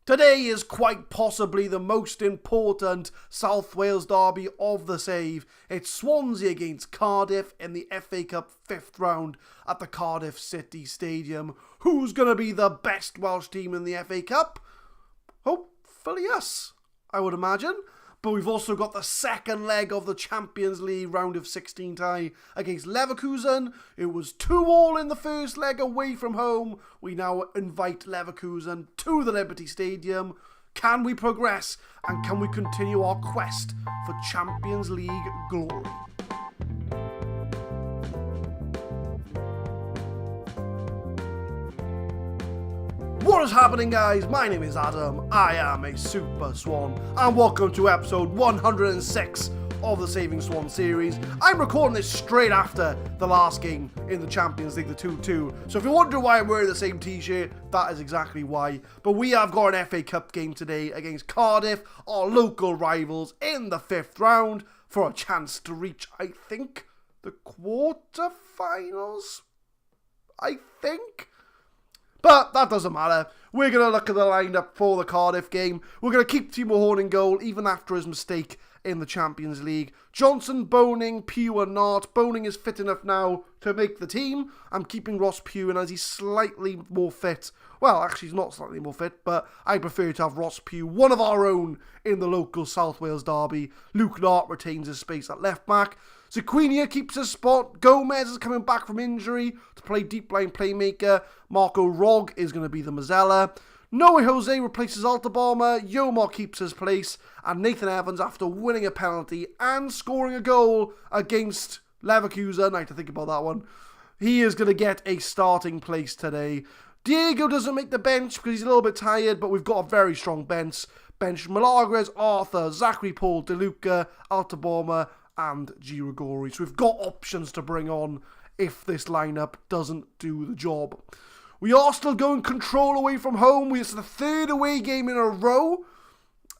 Today is quite possibly the most important South Wales derby of the save. It's Swansea against Cardiff in the FA Cup 5th round at the Cardiff City Stadium. Who's going to be the best Welsh team in the FA Cup? Hopefully us, I would imagine. But we've also got the second leg of the Champions League Round of 16 tie against Leverkusen. It was 2-2 in the first leg away from home. We now invite Leverkusen to the Liberty Stadium. Can we progress and can we continue our quest for Champions League glory? What is happening, guys? My name is Adam, I am a Super Swan, and welcome to episode 106 of the Saving Swans series. I'm recording this straight after the last game in the Champions League, the 2-2. So if you're wondering why I'm wearing the same t-shirt, that is exactly why. But we have got an FA Cup game today against Cardiff, our local rivals, in the 5th round for a chance to reach, I think, the quarter-finals? I think? But that doesn't matter. We're going to look at the lineup for the Cardiff game. We're going to keep Timo Horn in goal, even after his mistake in the Champions League. Johnson, Boning, Pugh and Nart. Boning is fit enough now to make the team. I'm keeping Ross Pugh in as he's slightly more fit. Well, actually, he's not slightly more fit, but I prefer to have Ross Pugh, one of our own, in the local South Wales derby. Luke Nart retains his space at left back. Zaquinha keeps his spot. Gomez is coming back from injury to play deep line playmaker. Marco Rog is going to be the Mazzella. Noe Jose replaces Altabama. Yomar keeps his place. And Nathan Evans, after winning a penalty and scoring a goal against Leverkusen, I had to think about that one, he is going to get a starting place today. Diego doesn't make the bench because he's a little bit tired, but we've got a very strong bench. Milagres, Arthur, Zachary Paul, DeLuca, Altabama, and Girigori. So we've got options to bring on if this lineup doesn't do the job. We are still going control away from home. It's the 3rd away game in a row.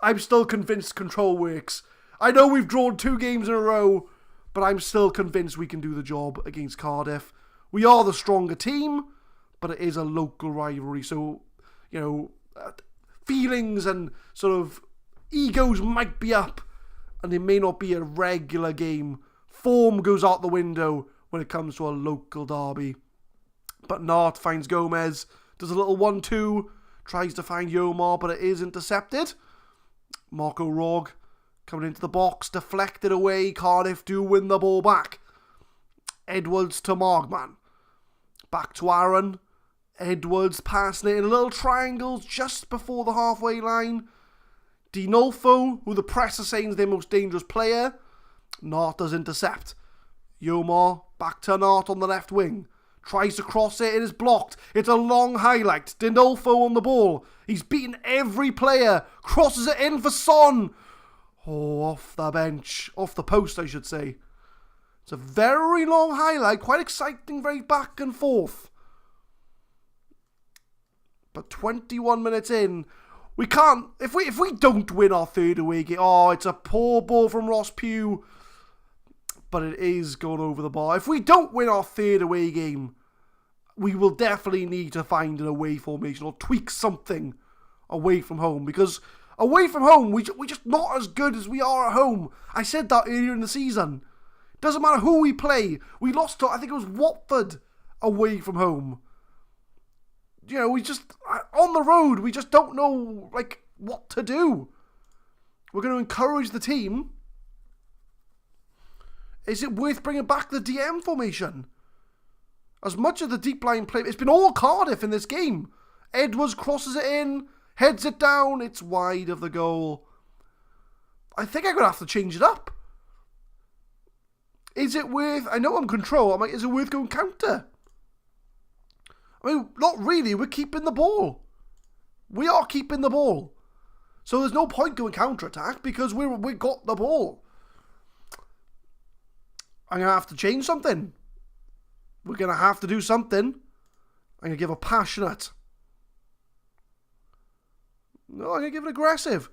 I'm still convinced control works. I know we've drawn 2 games in a row, but I'm still convinced we can do the job against Cardiff. We are the stronger team, but it is a local rivalry. So, feelings and sort of egos might be up, and it may not be a regular game. Form goes out the window when it comes to a local derby. But Nart finds Gomez, does a little 1-2, tries to find Yomar, but it is intercepted. Marco Rog coming into the box, deflected away. Cardiff do win the ball back. Edwards to Margman. Back to Aaron. Edwards passing it in little triangles just before the halfway line. Dinolfo, who the press are saying is their most dangerous player. Nart does intercept. Yomar back to Nart on the left wing. Tries to cross it, it is blocked. It's a long highlight. Dinolfo on the ball. He's beaten every player. Crosses it in for Son. Oh, off the bench. Off the post, I should say. It's a very long highlight. Quite exciting, very back and forth. But 21 minutes in, we can't, if we don't win our 3rd away game, it's a poor ball from Ross Pugh, but it is going over the bar. If we don't win our 3rd away game, we will definitely need to find an away formation or tweak something away from home, because away from home, we're just not as good as we are at home. I said that earlier in the season. Doesn't matter who we play. We lost to, I think it was Watford away from home. We just, on the road, we just don't know, what to do. We're going to encourage the team. Is it worth bringing back the DM formation? As much of the deep line play, it's been all Cardiff in this game. Edwards crosses it in, heads it down, it's wide of the goal. I think I'm going to have to change it up. Is it worth, I know I'm control, I'm like, is it worth going counter? I mean, not really. We're keeping the ball. We are keeping the ball. So there's no point going counter-attack because we got the ball. I'm going to have to change something. We're going to have to do something. I'm going to give a passionate. No, I'm going to give it aggressive.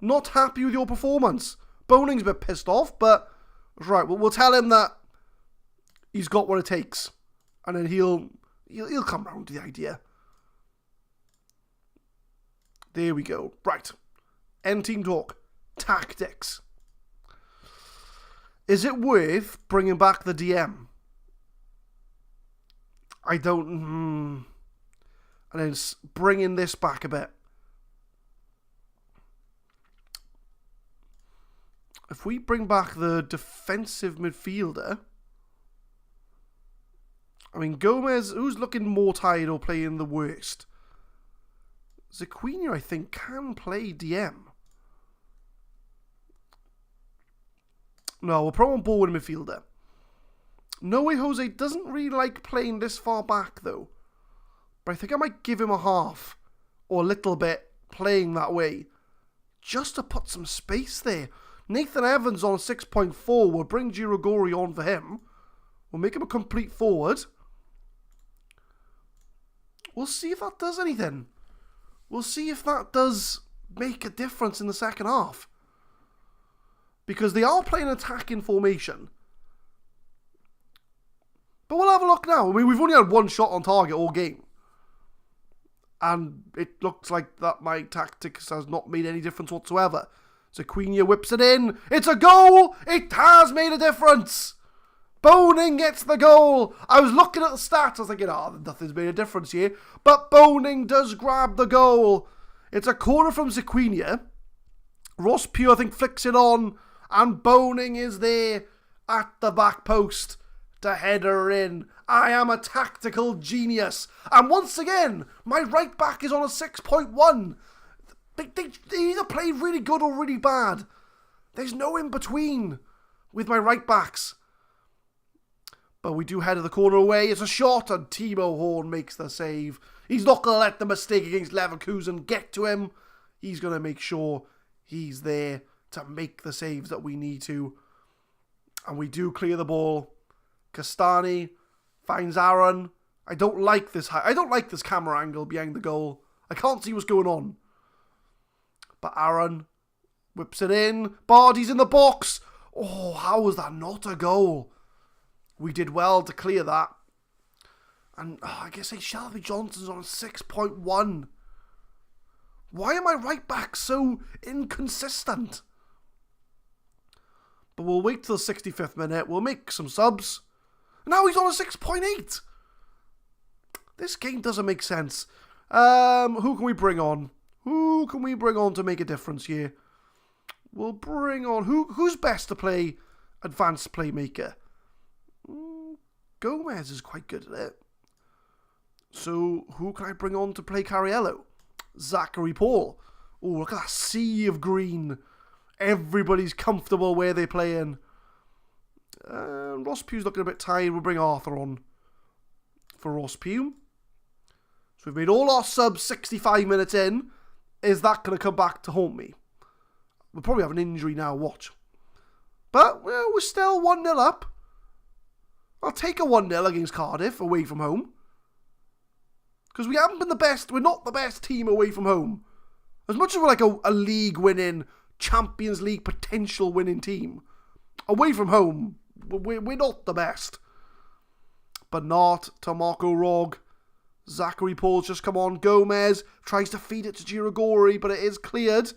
Not happy with your performance. Boning's a bit pissed off, but right, we'll tell him that he's got what it takes. And then he'll come round to the idea. There we go. Right. End team talk. Tactics. Is it worth bringing back the DM? I don't... And then bringing this back a bit. If we bring back the defensive midfielder... I mean, Gomez, who's looking more tired or playing the worst? Zaquinha, I think, can play DM. No, we'll probably ball with a midfielder. No Way Jose doesn't really like playing this far back, though. But I think I might give him a half or a little bit playing that way. Just to put some space there. Nathan Evans on 6.4 will bring Girigori on for him. We'll make him a complete forward. We'll see if that does anything. We'll see if that does make a difference in the second half. Because they are playing attacking formation. But we'll have a look now. I mean, we've only had one shot on target all game. And it looks like that my tactics has not made any difference whatsoever. Zaquinha whips it in. It's a goal! It has made a difference! Boning gets the goal. I was looking at the stats. I was thinking, nothing's made a difference here. But Boning does grab the goal. It's a corner from Zaquinha. Ross Pugh, I think, flicks it on. And Boning is there at the back post to head her in. I am a tactical genius. And once again, my right back is on a 6.1. They either play really good or really bad. There's no in between with my right backs. But we do head of the corner away. It's a shot and Timo Horn makes the save. He's not going to let the mistake against Leverkusen get to him. He's going to make sure he's there to make the saves that we need to. And we do clear the ball. Castani finds Aaron. I don't like this camera angle behind the goal. I can't see what's going on. But Aaron whips it in. Bardi's in the box. Oh, how was that not a goal? We did well to clear that. And I guess Shelby Johnson's on a 6.1. Why am I right back so inconsistent? But we'll wait till the 65th minute. We'll make some subs. Now he's on a 6.8. This game doesn't make sense. Who can we bring on? Who can we bring on to make a difference here? We'll bring on... Who's best to play advanced playmaker? Gomez is quite good at it. So who can I bring on to play Cariello? Zachary Paul. Oh, look at that sea of green. Everybody's comfortable where they're playing. Ross Pugh's looking a bit tired. We'll bring Arthur on for Ross Pugh. So we've made all our subs 65 minutes in. Is that going to come back to haunt me? We'll probably have an injury now, watch. But we're still 1-0 up. I'll take a 1-0 against Cardiff away from home. Because we haven't been the best. We're not the best team away from home. As much as we're like a league winning, Champions League potential winning team, away from home, we're not the best. But not to Marco Rog. Zachary Paul's just come on. Gomez tries to feed it to Girigori, but it is cleared.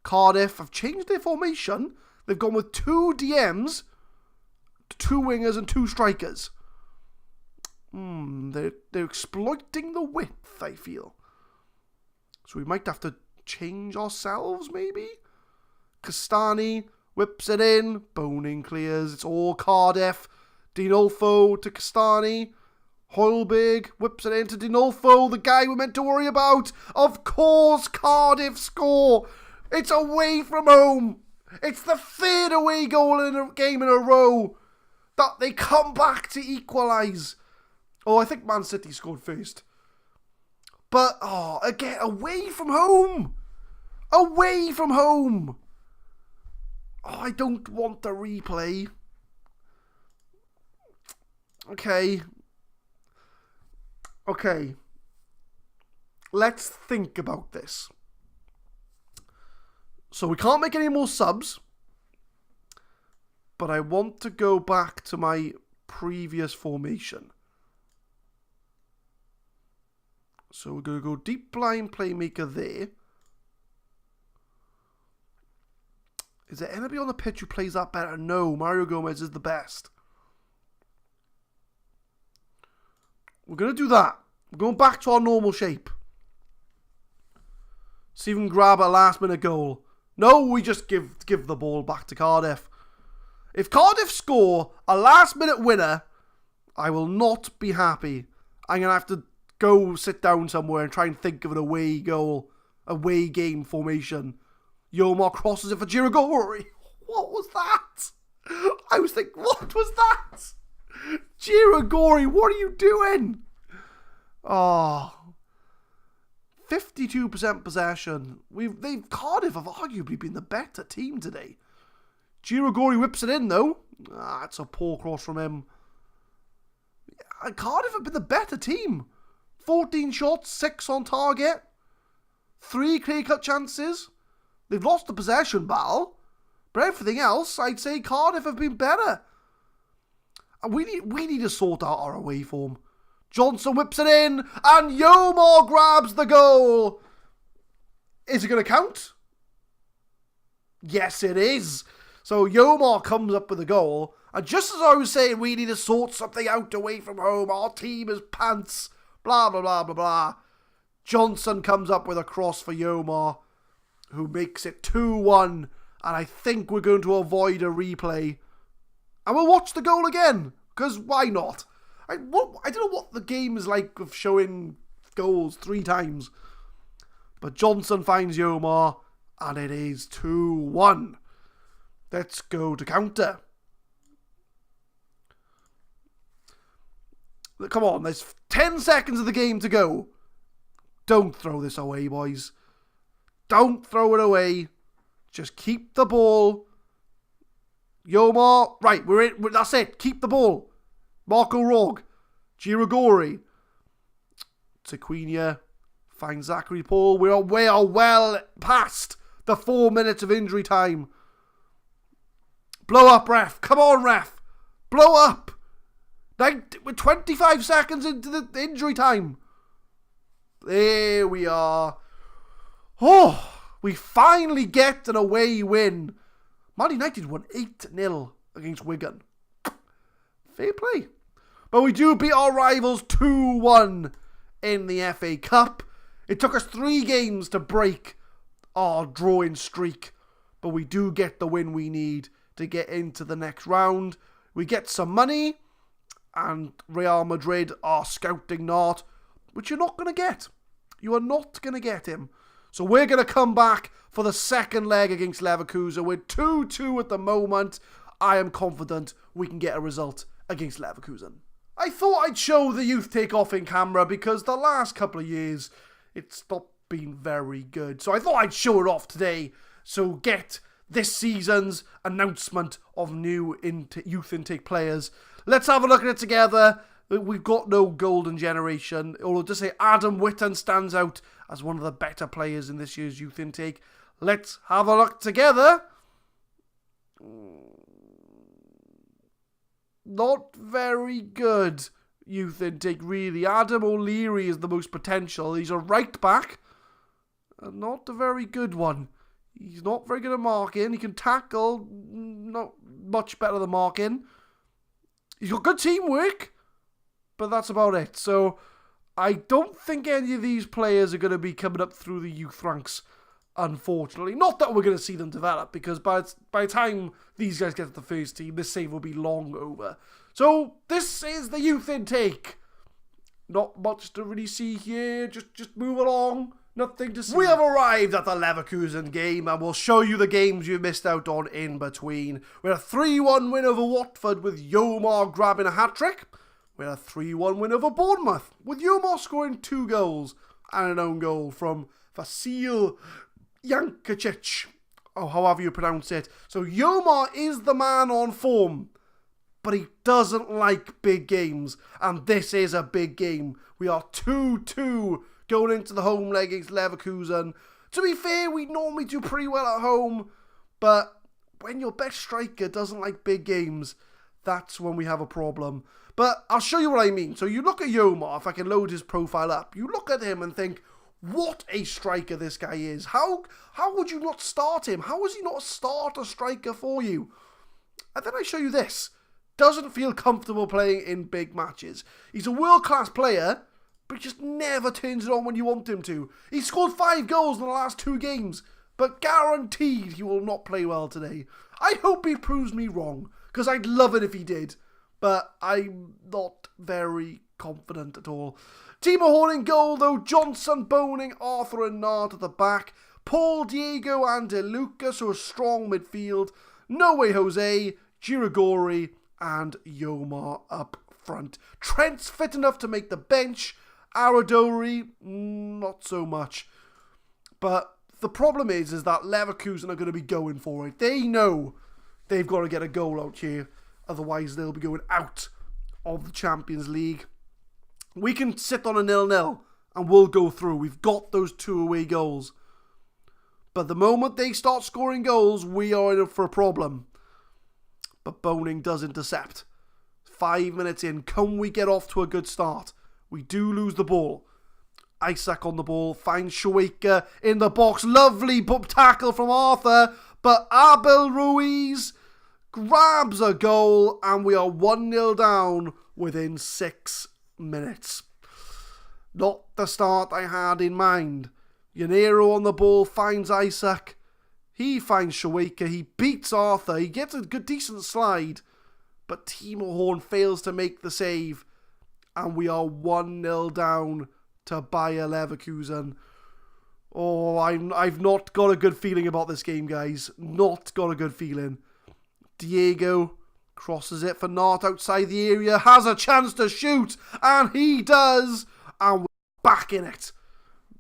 Cardiff have changed their formation. They've gone with 2 DMs, 2 wingers and 2 strikers. They're exploiting the width, I feel. So we might have to change ourselves, maybe? Castani whips it in. Boning clears. It's all Cardiff. Dinolfo to Castani. Hoylberg whips it into Dinolfo, the guy we're meant to worry about. Of course, Cardiff score. It's away from home. It's the 3rd away goal in a game in a row that they come back to equalise. Oh, I think Man City scored first. But, again, away from home. Away from home. Oh, I don't want the replay. Okay. Let's think about this. So we can't make any more subs. But I want to go back to my previous formation. So we're going to go deep line playmaker there. Is there anybody on the pitch who plays that better? No, Mario Gomez is the best. We're going to do that. We're going back to our normal shape. See if we can grab a last-minute goal. No, we just give the ball back to Cardiff. If Cardiff score a last-minute winner, I will not be happy. I'm going to have to go sit down somewhere and try and think of an away goal, away game formation. Yomar crosses it for Girigori. What was that? I was thinking, what was that? Girigori, what are you doing? Oh, 52% possession. Cardiff have arguably been the better team today. Girigori whips it in though. That's a poor cross from him. Cardiff have been the better team. 14 shots, 6 on target, 3 clear-cut chances. They've lost the possession battle, but everything else, I'd say Cardiff have been better. And we need to sort out our away form. Johnson whips it in, and Yomar grabs the goal. Is it going to count? Yes, it is. So Yomar comes up with a goal, and just as I was saying, we need to sort something out away from home. Our team is pants. Blah, blah, blah, blah, blah. Johnson comes up with a cross for Yomar, who makes it 2-1. And I think we're going to avoid a replay. And we'll watch the goal again. Because why not? I don't know what the game is like of showing goals 3 times. But Johnson finds Yomar. And it is 2-1. Let's go to counter. Come on, there's 10 seconds of the game to go. Don't throw this away, boys. Don't throw it away. Just keep the ball. Yomar. Right, we're in. That's it. Keep the ball. Marco Rog. Girigori. Tequina finds Zachary Paul. We are well past the 4 minutes of injury time. Blow up, ref. Come on, ref. Blow up. We're 25 seconds into the injury time. There we are. Oh, we finally get an away win. Man United won 8-0 against Wigan. Fair play. But we do beat our rivals 2-1 in the FA Cup. It took us 3 games to break our drawing streak. But we do get the win we need to get into the next round. We get some money. And Real Madrid are scouting Nart, which you're not going to get. You are not going to get him. So we're going to come back for the second leg against Leverkusen. We're 2-2 at the moment. I am confident we can get a result against Leverkusen. I thought I'd show the youth take off in camera because the last couple of years, it's not been very good. So I thought I'd show it off today. So get this season's announcement of new youth intake players. Let's have a look at it together. We've got no golden generation. Although to say Adam Whitten stands out as one of the better players in this year's youth intake. Let's have a look together. Not very good youth intake, really. Adam O'Leary is the most potential. He's a right back. Not a very good one. He's not very good at marking. He can tackle. Not much better than marking. He's got good teamwork, but that's about it. So I don't think any of these players are going to be coming up through the youth ranks, unfortunately. Not that we're going to see them develop, because by the time these guys get to the first team, this save will be long over. So this is the youth intake. Not much to really see here. Just move along. Nothing to see. We have arrived at the Leverkusen game, and we'll show you the games you missed out on in between. We had a 3-1 win over Watford with Yomar grabbing a hat-trick. We had a 3-1 win over Bournemouth with Yomar scoring 2 goals and an own goal from Vasil Jankovic. Oh, however you pronounce it. So Yomar is the man on form, but he doesn't like big games, and this is a big game. We are 2-2 going into the home leg against Leverkusen. To be fair, we normally do pretty well at home, but when your best striker doesn't like big games, that's when we have a problem. But I'll show you what I mean. So you look at Yomar, if I can load his profile up, you look at him and think, What a striker this guy is. How would you not start him? How is he not a starter striker for you? And then I show you this. Doesn't feel comfortable playing in big matches. He's a world-class player, but he just never turns it on when you want him to. He scored 5 goals in the last 2 games, but guaranteed he will not play well today. I hope he proves me wrong, because I'd love it if he did, but I'm not very confident at all. Timo Horn in goal though, Johnson, Boning, Arthur and Nard at the back, Paul, Diego and De Luca, so a strong midfield, No Way Jose, Girigori and Yomar up front. Trent's fit enough to make the bench, Aradori, not so much. But the problem is that Leverkusen are going to be going for it. They know they've got to get a goal out here, otherwise they'll be going out of the Champions League. We can sit on a 0-0 and we'll go through. We've got those 2 away goals. But the moment they start scoring goals, we are in for a problem. But Boning does intercept. 5 minutes in, can we get off to a good start? We do lose the ball. Isaac on the ball, finds Shueika in the box. Lovely tackle from Arthur. But Abel Ruiz grabs a goal and we are 1-0 down within 6 minutes. Not the start I had in mind. Yanero on the ball finds Isaac. He finds Shueika. He beats Arthur. He gets a good decent slide. But Timo Horn fails to make the save. And we are 1-0 down to Bayer Leverkusen. Oh, I've not got a good feeling about this game, guys. Not got a good feeling. Diego crosses it for Nart outside the area. Has a chance to shoot. And he does. And we're back in it.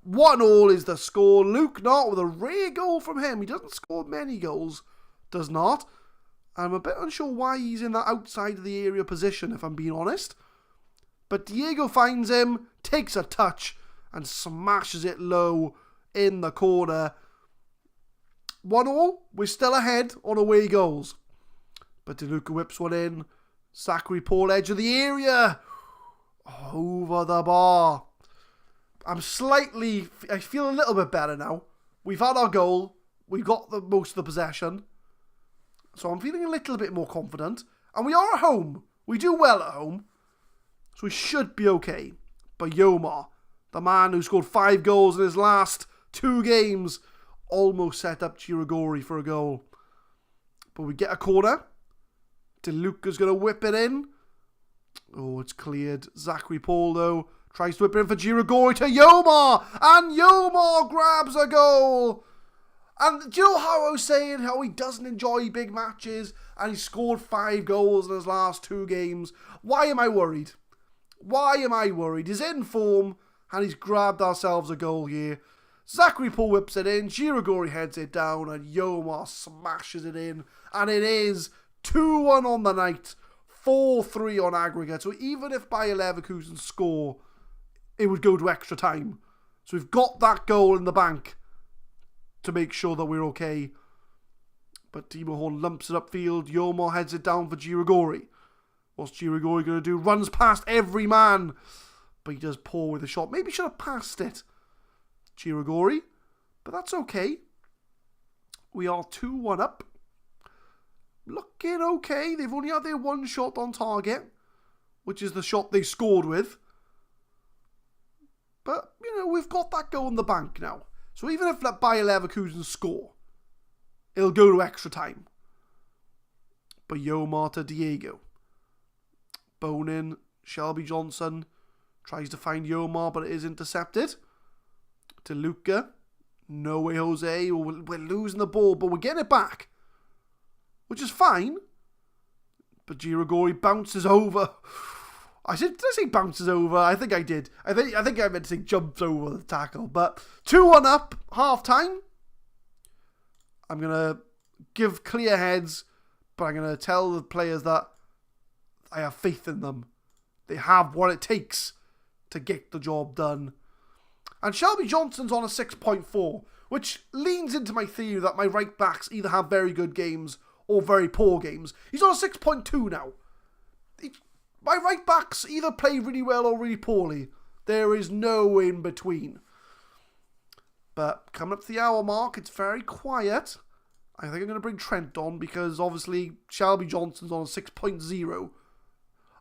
1-1 is the score. Luke Nart with a rare goal from him. He doesn't score many goals. Does not. I'm a bit unsure why he's in that outside of the area position, if I'm being honest. But Diego finds him, takes a touch, and smashes it low in the corner. 1-1. We're still ahead on away goals. But De Luca whips one in. Zachary Paul, edge of the area. Over the bar. I feel a little bit better now. We've had our goal. We've got most of the possession. So I'm feeling a little bit more confident. And we are at home. We do well at home. So we should be okay. But Yomar, the man who scored 5 goals in his last 2 games, almost set up Girigori for a goal. But we get a corner. De Luca's going to whip it in. Oh, it's cleared. Zachary Paul, though, tries to whip it in for Girigori to Yomar. And Yomar grabs a goal. And do you know how I was saying how he doesn't enjoy big matches and he scored 5 goals in his last 2 games? Why am I worried? Why am I worried? He's in form and he's grabbed ourselves a goal here. Zachary Paul whips it in, Girigori heads it down and Yomar smashes it in. And it is 2-1 on the night, 4-3 on aggregate. So even if Bayer Leverkusen score, it would go to extra time. So we've got that goal in the bank to make sure that we're okay. But Timo Horn lumps it upfield. Yomar heads it down for Girigori. What's Girigori going to do? Runs past every man. But he does poor with the shot. Maybe should have passed it. Girigori. But that's okay. We are 2-1 up. Looking okay. They've only had their 1 shot on target, which is the shot they scored with. But, we've got that goal in the bank now. So even if Bayer Leverkusen score, it'll go to extra time. But Yomar to Diego. Bonin, Shelby Johnson tries to find Yomar, but it is intercepted. De Luca. No Way Jose. We're losing the ball, but we're getting it back, which is fine. But Girigori bounces over. Did I say bounces over? I think I did. I think I meant to say jumps over the tackle. But 2-1 up, half time. I'm going to give clear heads, but I'm going to tell the players that I have faith in them. They have what it takes to get the job done. And Shelby Johnson's on a 6.4, which leans into my theory that my right backs either have very good games or very poor games. He's on a 6.2 now. My right backs either play really well or really poorly. There is no in between. But coming up to the hour mark, it's very quiet. I think I'm going to bring Trent on because obviously Shelby Johnson's on a 6.0.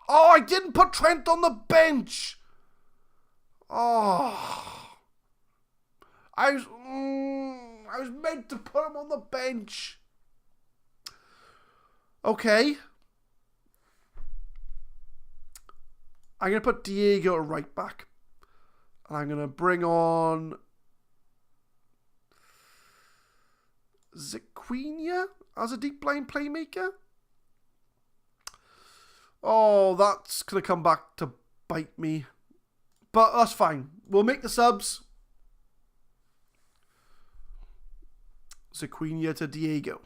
Oh, I didn't put Trent on the bench. Oh. I was meant to put him on the bench. Okay. I'm going to put Diego at right back. And I'm going to bring on Ziquinha as a deep line playmaker. Oh, that's going to come back to bite me. But that's fine. We'll make the subs. Ziquinha to Diego.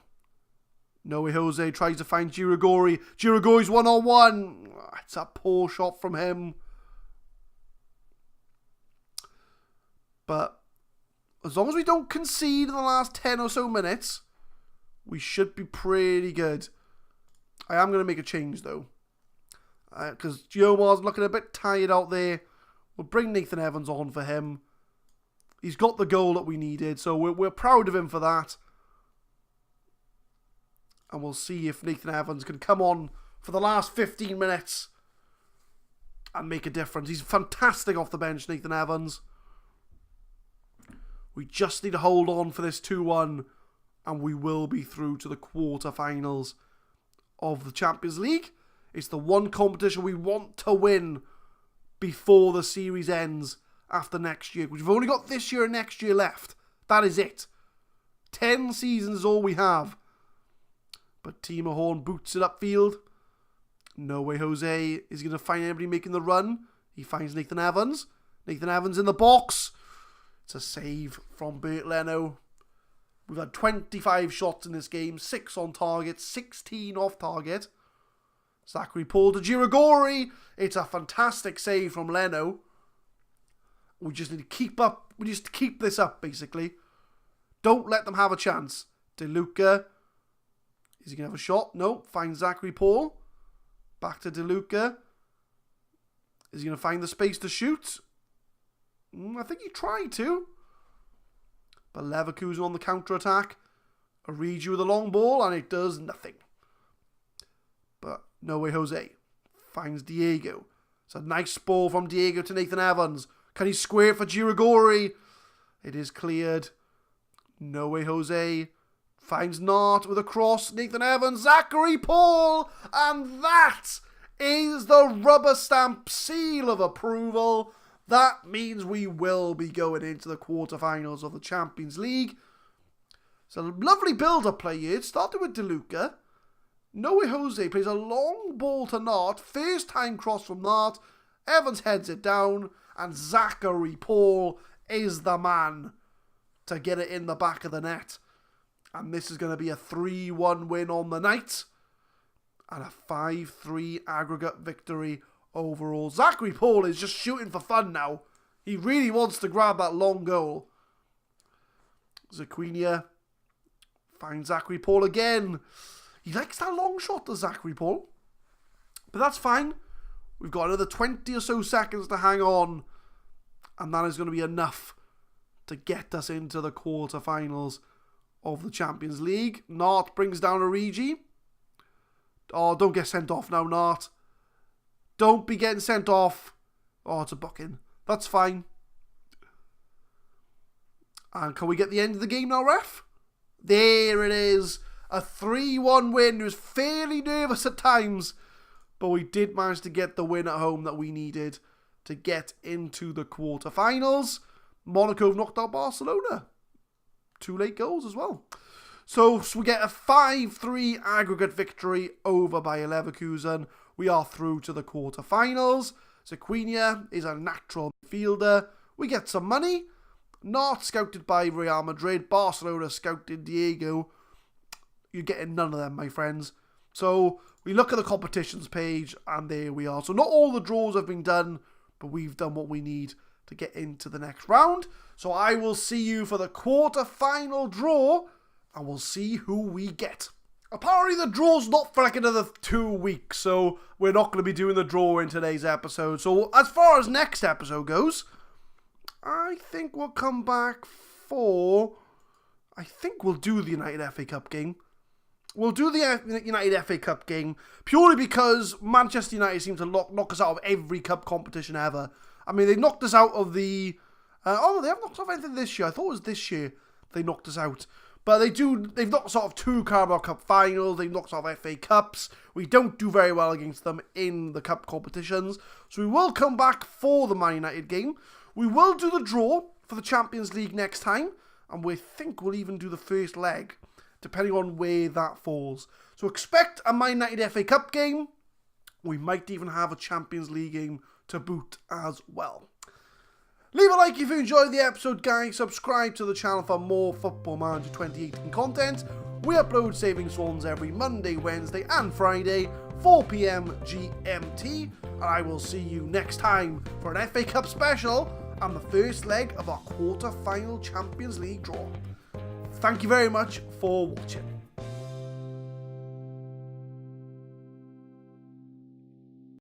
Noe Jose tries to find Girigori. Girigori's one-on-one. It's a poor shot from him. But as long as we don't concede in the last 10 or so minutes, we should be pretty good. I am going to make a change, though. Because Giomar's looking a bit tired out there. We'll bring Nathan Evans on for him. He's got the goal that we needed, so we're proud of him for that. And we'll see if Nathan Evans can come on for the last 15 minutes and make a difference. He's fantastic off the bench, Nathan Evans. We just need to hold on for this 2-1 and we will be through to the quarterfinals of the Champions League. It's the one competition we want to win before the series ends after next year. We've only got this year and next year left. That is it. 10 seasons is all we have. But Timo Horn boots it upfield. No way Jose is going to find anybody making the run. He finds Nathan Evans. Nathan Evans in the box. It's a save from Bert Leno. We've had 25 shots in this game. 6 on target. 16 off target. Zachary Paul to Girigori. It's a fantastic save from Leno. We just need to keep up. We just keep this up, basically. Don't let them have a chance. De Luca. Is he going to have a shot? No. Finds Zachary Paul. Back to De Luca. Is he going to find the space to shoot? I think he tried to. But Leverkusen on the counter-attack. Origi with a long ball, and it does nothing. But no way Jose finds Diego. It's a nice ball from Diego to Nathan Evans. Can he square it for Girigori? It is cleared. No way Jose finds Nart with a cross. Nathan Evans, Zachary Paul. And that is the rubber stamp seal of approval. That means we will be going into the quarterfinals of the Champions League. It's a lovely build-up play here. It started with De Luca. Noe Jose plays a long ball to Nart. First time cross from Nart. Evans heads it down. And Zachary Paul is the man to get it in the back of the net. And this is going to be a 3-1 win on the night. And a 5-3 aggregate victory overall. Zachary Paul is just shooting for fun now. He really wants to grab that long goal. Ziquinha finds Zachary Paul again. He likes that long shot, does Zachary Paul. But that's fine. We've got another 20 or so seconds to hang on. And that is going to be enough to get us into the quarterfinals of the Champions League. Nart brings down Origi. Oh, don't get sent off now, Nart. Don't be getting sent off. Oh, it's a booking. That's fine. And can we get the end of the game now, ref? There it is. A 3-1 win. It was fairly nervous at times. But we did manage to get the win at home that we needed to get into the quarterfinals. Monaco have knocked out Barcelona. 2 late goals as well. So we get a 5-3 aggregate victory over Bayer Leverkusen. We are through to the quarterfinals. Ziquinha is a natural midfielder. We get some money. Not scouted by Real Madrid. Barcelona scouted Diego. You're getting none of them, my friends. So we look at the competitions page and there we are. So not all the draws have been done, but we've done what we need to get into the next round. So I will see you for the quarter-final draw and we'll see who we get. Apparently the draw's not for like another 2 weeks, so we're not going to be doing the draw in today's episode. So as far as next episode goes, I think we'll come back therefore, I think we'll do the United FA Cup game. We'll do the United FA Cup game purely because Manchester United seem to knock us out of every cup competition ever. I mean, they knocked us out of the... they haven't knocked us out of anything this year. I thought it was this year they knocked us out. But they've knocked us out of 2 Carabao Cup finals. They've knocked us out of FA Cups. We don't do very well against them in the cup competitions. So we will come back for the Man United game. We will do the draw for the Champions League next time. And we think we'll even do the first leg, depending on where that falls. So expect a Man United FA Cup game. We might even have a Champions League game to boot as well. Leave a like if you enjoyed the episode, guys. Subscribe to the channel for more Football Manager 2018 content. We upload Saving Swans every Monday, Wednesday and Friday, 4 PM GMT. And I will see you next time for an FA Cup special and the first leg of our quarter-final Champions League draw. Thank you very much for watching.